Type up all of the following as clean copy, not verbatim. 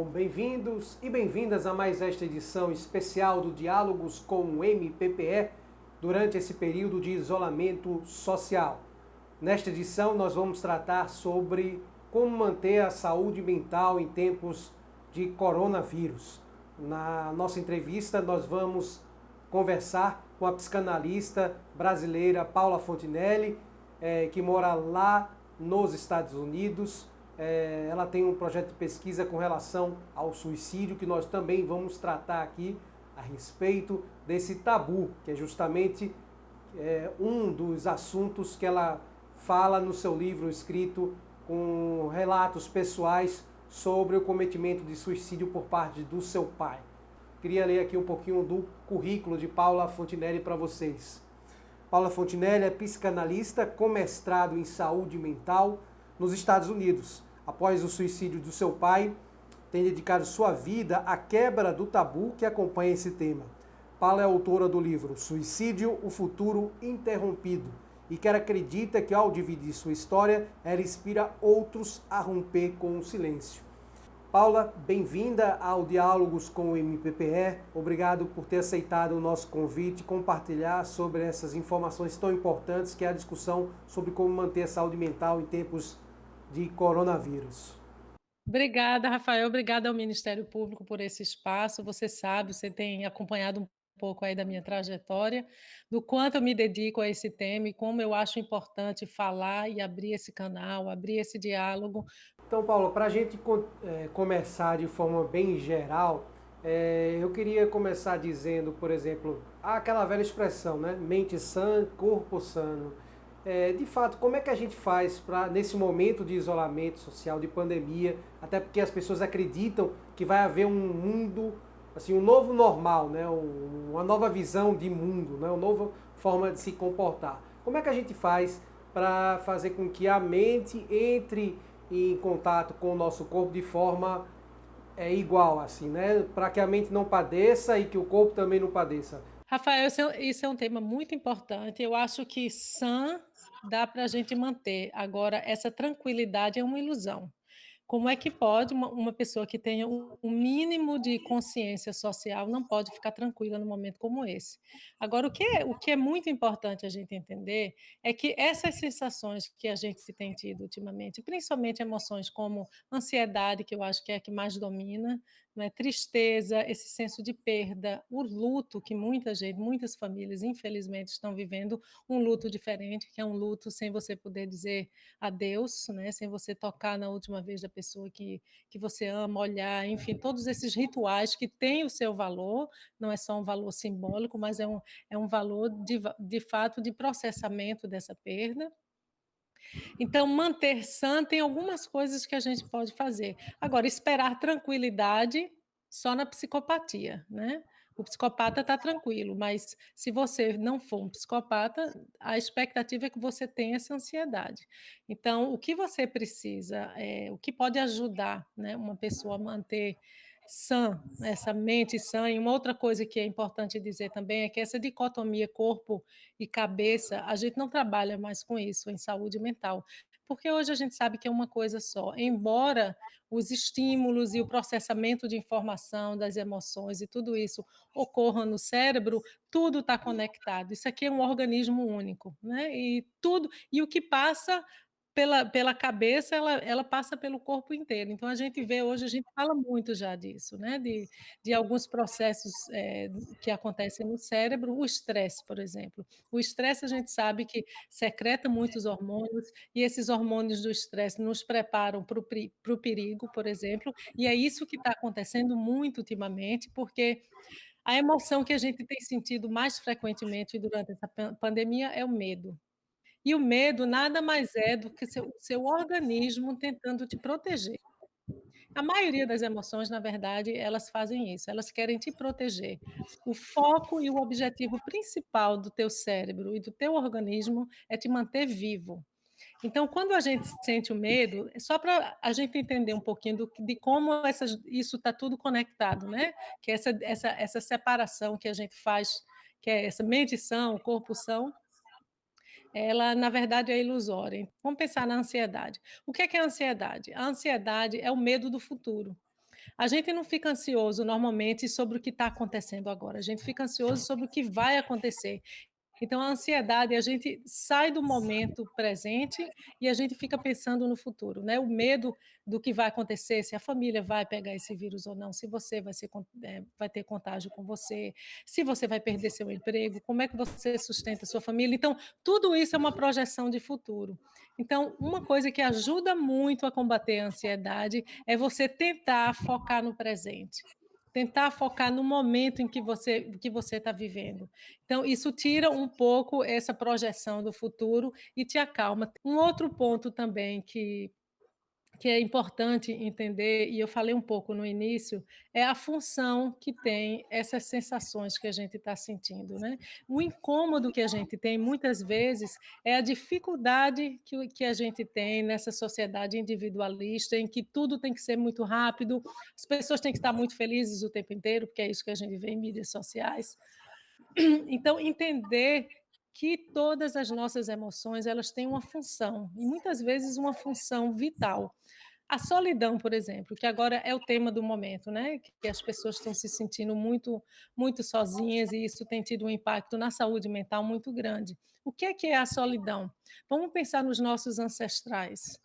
Bom, bem-vindos e bem-vindas a mais esta edição especial do Diálogos com o MPPE durante esse período de isolamento social. Nesta edição nós vamos tratar sobre como manter a saúde mental em tempos de coronavírus. Na nossa entrevista nós vamos conversar com a psicanalista brasileira Paula Fontinelli, que mora lá nos Estados Unidos. Ela tem um projeto de pesquisa com relação ao suicídio, que nós também vamos tratar aqui a respeito desse tabu, que é justamente um dos assuntos que ela fala no seu livro escrito com relatos pessoais sobre o cometimento de suicídio por parte do seu pai. Queria ler aqui um pouquinho do currículo de Paula Fontinelli para vocês. Paula Fontinelli é psicanalista com mestrado em saúde mental nos Estados Unidos. Após o suicídio do seu pai, tem dedicado sua vida à quebra do tabu que acompanha esse tema. Paula é autora do livro Suicídio, o Futuro Interrompido, e quer acredita que ao dividir sua história, ela inspira outros a romper com o silêncio. Paula, bem-vinda ao Diálogos com o MPPE. Obrigado por ter aceitado o nosso convite e compartilhar sobre essas informações tão importantes que é a discussão sobre como manter a saúde mental em tempos de coronavírus. Obrigada, Rafael. Obrigada ao Ministério Público por esse espaço. Você sabe, você tem acompanhado um pouco aí da minha trajetória, do quanto eu me dedico a esse tema e como eu acho importante falar e abrir esse canal, abrir esse diálogo. Então, Paula, para a gente começar de forma bem geral, eu queria começar dizendo, por exemplo, aquela velha expressão, né? Mente sã, corpo sano. De fato, como é que a gente faz para, nesse momento de isolamento social, de pandemia, até porque as pessoas acreditam que vai haver um mundo, assim, um novo normal, né? Uma nova visão de mundo, né? Uma nova forma de se comportar. Como é que a gente faz para fazer com que a mente entre em contato com o nosso corpo de forma igual, assim, né? Para que a mente não padeça e que o corpo também não padeça. Rafael, isso é um tema muito importante. Eu acho que sã dá para a gente manter. Agora, essa tranquilidade é uma ilusão. Como é que pode uma pessoa que tenha um mínimo de consciência social não pode ficar tranquila num momento como esse? Agora, o que é muito importante a gente entender é que essas sensações que a gente se tem tido ultimamente, principalmente emoções como ansiedade, que eu acho que é a que mais domina, né, tristeza, esse senso de perda, o luto que muita gente, muitas famílias, infelizmente, estão vivendo um luto diferente, que é um luto sem você poder dizer adeus, né, sem você tocar na última vez da pessoa que você ama, olhar, enfim, todos esses rituais que têm o seu valor, não é só um valor simbólico, mas é um valor de fato de processamento dessa perda. Então, manter sã tem algumas coisas que a gente pode fazer. Agora, esperar tranquilidade só na psicopatia, né? O psicopata está tranquilo, mas se você não for um psicopata, a expectativa é que você tenha essa ansiedade. Então, o que você precisa, o que pode ajudar, né, uma pessoa a manter sã, essa mente sã. E uma outra coisa que é importante dizer também é que essa dicotomia corpo e cabeça, a gente não trabalha mais com isso em saúde mental, porque hoje a gente sabe que é uma coisa só. Embora os estímulos e o processamento de informação, das emoções e tudo isso ocorra no cérebro, tudo está conectado. Isso aqui é um organismo único, né? E tudo, e o que passa pela cabeça, ela passa pelo corpo inteiro. Então a gente vê hoje, a gente fala muito já disso, né, de alguns processos, que acontecem no cérebro, o estresse, por exemplo. O estresse a gente sabe que secreta muitos hormônios, e esses hormônios do estresse nos preparam para o perigo, por exemplo, e é isso que está acontecendo muito ultimamente, porque a emoção que a gente tem sentido mais frequentemente durante essa pandemia é o medo. E o medo nada mais é do que seu organismo tentando te proteger. A maioria das emoções, na verdade, elas fazem isso, elas querem te proteger. O foco e o objetivo principal do teu cérebro e do teu organismo é te manter vivo. Então, quando a gente sente o medo, é só para a gente entender um pouquinho de como isso está tudo conectado, né? Que é essa separação que a gente faz, que é essa mente sã, o corpo são, ela, na verdade, é ilusória. Vamos pensar na ansiedade. O que é a ansiedade? A ansiedade é o medo do futuro. A gente não fica ansioso normalmente sobre o que está acontecendo agora, a gente fica ansioso sobre o que vai acontecer. Então, a ansiedade, a gente sai do momento presente e a gente fica pensando no futuro, né? O medo do que vai acontecer, se a família vai pegar esse vírus ou não, se você vai ter contágio com você, se você vai perder seu emprego, como é que você sustenta sua família. Então, tudo isso é uma projeção de futuro. Então, uma coisa que ajuda muito a combater a ansiedade é você tentar focar no presente. Tentar focar no momento em que você está vivendo. Então, isso tira um pouco essa projeção do futuro e te acalma. Um outro ponto também que é importante entender, e eu falei um pouco no início, é a função que tem essas sensações que a gente está sentindo, né? O incômodo que a gente tem, muitas vezes, é a dificuldade que a gente tem nessa sociedade individualista, em que tudo tem que ser muito rápido, as pessoas têm que estar muito felizes o tempo inteiro, porque é isso que a gente vê em mídias sociais. Então, entender que todas as nossas emoções, elas têm uma função, e muitas vezes uma função vital. A solidão, por exemplo, que agora é o tema do momento, né, que as pessoas estão se sentindo muito sozinhas e isso tem tido um impacto na saúde mental muito grande. O que é a solidão? Vamos pensar nos nossos ancestrais.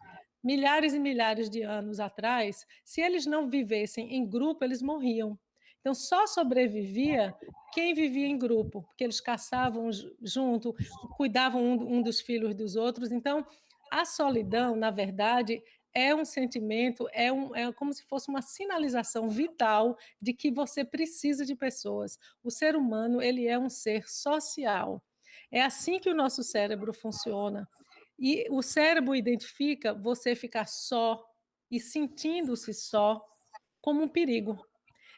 Milhares e milhares de anos atrás, se eles não vivessem em grupo, eles morriam. Então, só sobrevivia quem vivia em grupo, porque eles caçavam junto, cuidavam um dos filhos dos outros. Então, a solidão, na verdade, é um sentimento, é como se fosse uma sinalização vital de que você precisa de pessoas. O ser humano, ele é um ser social. É assim que o nosso cérebro funciona. E o cérebro identifica você ficar só e sentindo-se só como um perigo.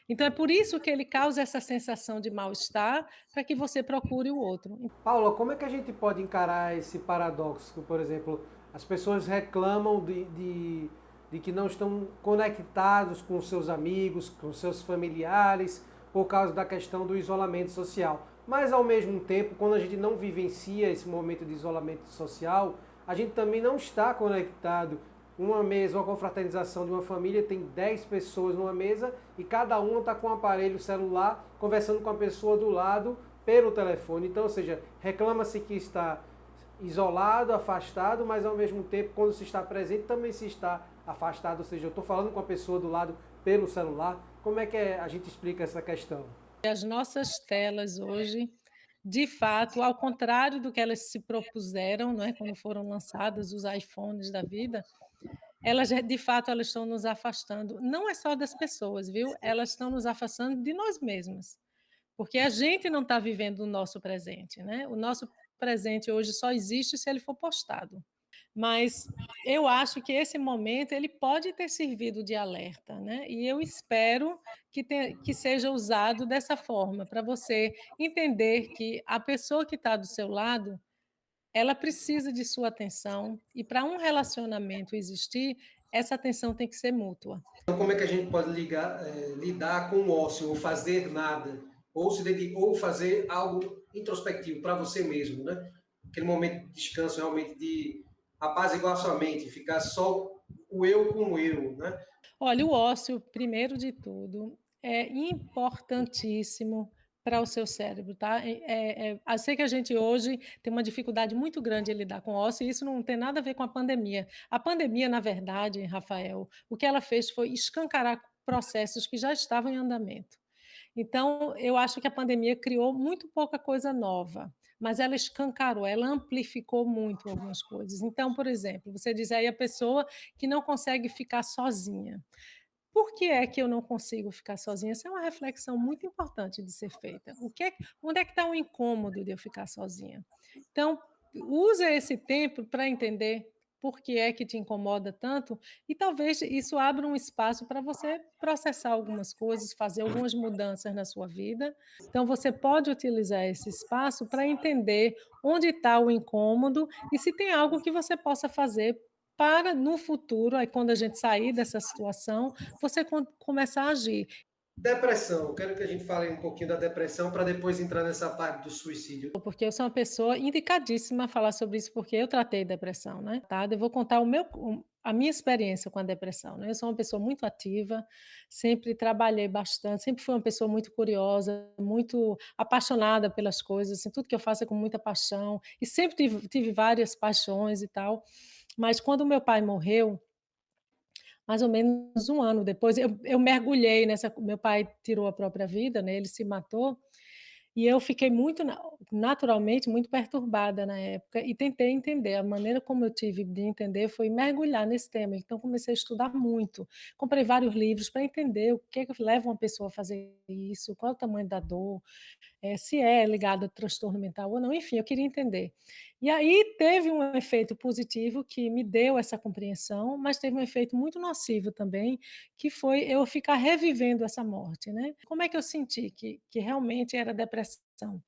Então é por isso que ele causa essa sensação de mal-estar, para que você procure o outro. Paula, como é que a gente pode encarar esse paradoxo? Que, por exemplo, as pessoas reclamam de que não estão conectados com seus amigos, com seus familiares, por causa da questão do isolamento social. Mas, ao mesmo tempo, quando a gente não vivencia esse momento de isolamento social, a gente também não está conectado. Uma mesa, uma confraternização de uma família, tem 10 pessoas numa mesa e cada uma está com um aparelho celular conversando com a pessoa do lado pelo telefone. Então, ou seja, reclama-se que está isolado, afastado, mas ao mesmo tempo, quando se está presente, também se está afastado. Ou seja, eu estou falando com a pessoa do lado pelo celular. Como é que a gente explica essa questão? As nossas telas hoje, de fato, ao contrário do que elas se propuseram, não é, quando foram lançadas os iPhones da vida, elas de fato elas estão nos afastando. Não é só das pessoas, viu? Elas estão nos afastando de nós mesmas. Porque a gente não está vivendo o nosso presente, né? O nosso presente hoje só existe se ele for postado. Mas eu acho que esse momento ele pode ter servido de alerta, né? E eu espero que seja usado dessa forma, para você entender que a pessoa que está do seu lado, ela precisa de sua atenção, e para um relacionamento existir, essa atenção tem que ser mútua. Então, como é que a gente pode lidar com o ócio, ou fazer nada, ou se dedicar, ou fazer algo introspectivo para você mesmo, né? Aquele momento de descanso realmente de apaziguar sua mente, ficar só o eu com o eu, né? Olha, o ócio, primeiro de tudo, é importantíssimo para o seu cérebro, tá? Eu sei que a gente hoje tem uma dificuldade muito grande em lidar com ócio, e isso não tem nada a ver com a pandemia. A pandemia, na verdade, Rafael, o que ela fez foi escancarar processos que já estavam em andamento. Então, eu acho que a pandemia criou muito pouca coisa nova, mas ela escancarou, ela amplificou muito algumas coisas. Então, por exemplo, você diz aí a pessoa que não consegue ficar sozinha. Por que é que eu não consigo ficar sozinha? Essa é uma reflexão muito importante de ser feita. Onde é que está o incômodo de eu ficar sozinha? Então, usa esse tempo para entender por que é que te incomoda tanto, e talvez isso abra um espaço para você processar algumas coisas, fazer algumas mudanças na sua vida. Então, você pode utilizar esse espaço para entender onde está o incômodo e se tem algo que você possa fazer para no futuro, aí quando a gente sair dessa situação, você começar a agir. Depressão, eu quero que a gente fale um pouquinho da depressão para depois entrar nessa parte do suicídio. Porque eu sou uma pessoa indicadíssima a falar sobre isso, porque eu tratei depressão, né, tá. Eu vou contar a minha experiência com a depressão, né. Eu sou uma pessoa muito ativa, sempre trabalhei bastante, sempre fui uma pessoa muito curiosa, muito apaixonada pelas coisas, assim, tudo que eu faço é com muita paixão, e sempre tive várias paixões e tal. Mas quando meu pai morreu, mais ou menos um ano depois, eu mergulhei nessa. Meu pai tirou a própria vida, né, ele se matou, e eu fiquei muito naturalmente muito perturbada na época e tentei entender. A maneira como eu tive de entender foi mergulhar nesse tema, então comecei a estudar muito. Comprei vários livros para entender o que é que leva uma pessoa a fazer isso, qual é o tamanho da dor, se é ligado a transtorno mental ou não, enfim, eu queria entender. E aí teve um efeito positivo que me deu essa compreensão, mas teve um efeito muito nocivo também, que foi eu ficar revivendo essa morte, né. Como é que eu senti que realmente era depressão?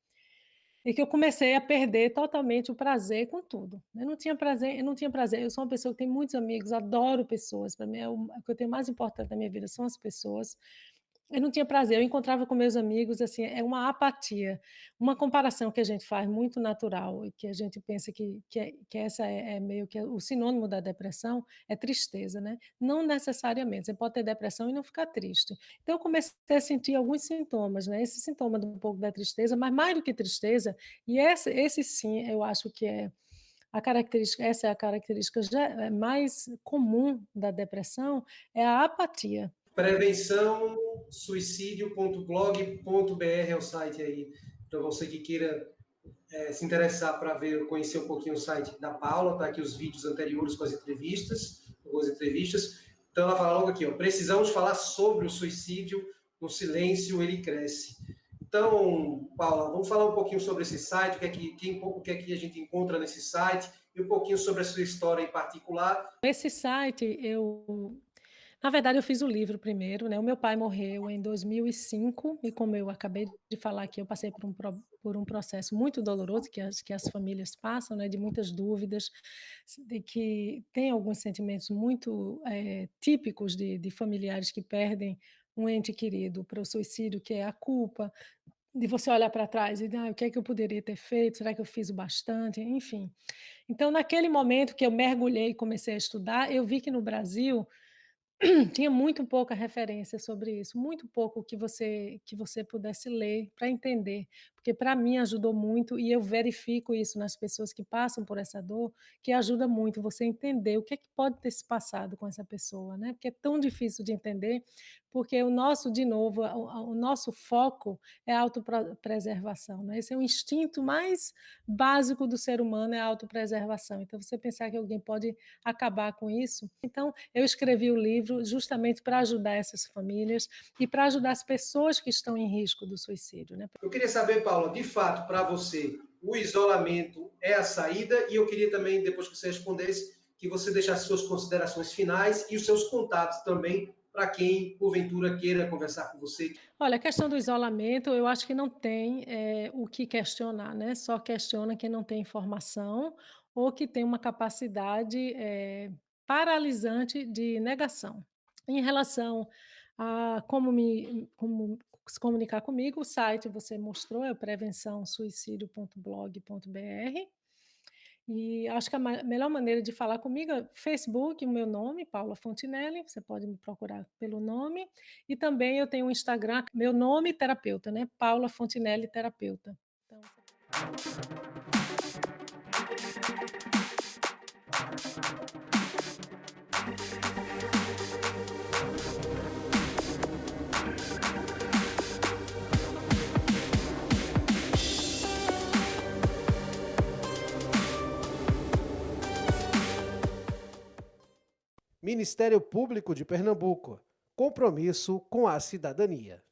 E que eu comecei a perder totalmente o prazer com tudo. Eu não tinha prazer, eu sou uma pessoa que tem muitos amigos, adoro pessoas, para mim o que eu tenho mais importante na minha vida são as pessoas. Eu não tinha prazer, eu encontrava com meus amigos, assim, é uma apatia, uma comparação que a gente faz muito natural e que a gente pensa que essa é meio que o sinônimo da depressão, é tristeza, né. Não necessariamente, você pode ter depressão e não ficar triste. Então eu comecei a sentir alguns sintomas, né, esse sintoma um pouco da tristeza, mas mais do que tristeza, e esse sim eu acho que é a característica, essa é a característica mais comum da depressão, é a apatia. Prevenção suicídio.blog.br é o site aí, para você que queira se interessar para ver, conhecer um pouquinho o site da Paula, tá aqui os vídeos anteriores com as entrevistas, algumas entrevistas. Então ela fala logo aqui, ó, precisamos falar sobre o suicídio, no silêncio ele cresce. Então, Paula, vamos falar um pouquinho sobre esse site, o que é que a gente encontra nesse site, e um pouquinho sobre a sua história em particular. Esse site na verdade eu fiz o livro primeiro, né, o meu pai morreu em 2005 e como eu acabei de falar aqui, eu passei por um processo muito doloroso que as famílias passam, né, de muitas dúvidas, de que tem alguns sentimentos muito, típicos de familiares que perdem um ente querido para o suicídio, que é a culpa, de você olhar para trás e: "Ah, o que é que eu poderia ter feito? Será que eu fiz o bastante?", enfim. Então naquele momento que eu mergulhei e comecei a estudar, eu vi que no Brasil tinha muito pouca referência sobre isso, muito pouco que você pudesse ler para entender, porque para mim ajudou muito e eu verifico isso nas pessoas que passam por essa dor, que ajuda muito você entender o que é que pode ter se passado com essa pessoa, né, porque é tão difícil de entender, porque o nosso de novo, o nosso foco é a autopreservação, né, esse é o instinto mais básico do ser humano, é a autopreservação, então você pensar que alguém pode acabar com isso, então eu escrevi o livro justamente para ajudar essas famílias e para ajudar as pessoas que estão em risco do suicídio, né. Eu queria saber, Paula, de fato, para você, o isolamento é a saída? E eu queria também, depois que você respondesse, que você deixasse suas considerações finais e os seus contatos também para quem, porventura, queira conversar com você. Olha, a questão do isolamento, eu acho que não tem, o que questionar, né, só questiona quem não tem informação ou que tem uma capacidade, paralisante de negação. Em relação a como se comunicar comigo, o site você mostrou, é prevençãosuicidio.blog.br. E acho que a melhor maneira de falar comigo é Facebook, o meu nome, Paula Fontinelli, você pode me procurar pelo nome, e também eu tenho um Instagram, meu nome terapeuta, né, Paula Fontinelli terapeuta. Então Ministério Público de Pernambuco. Compromisso com a cidadania.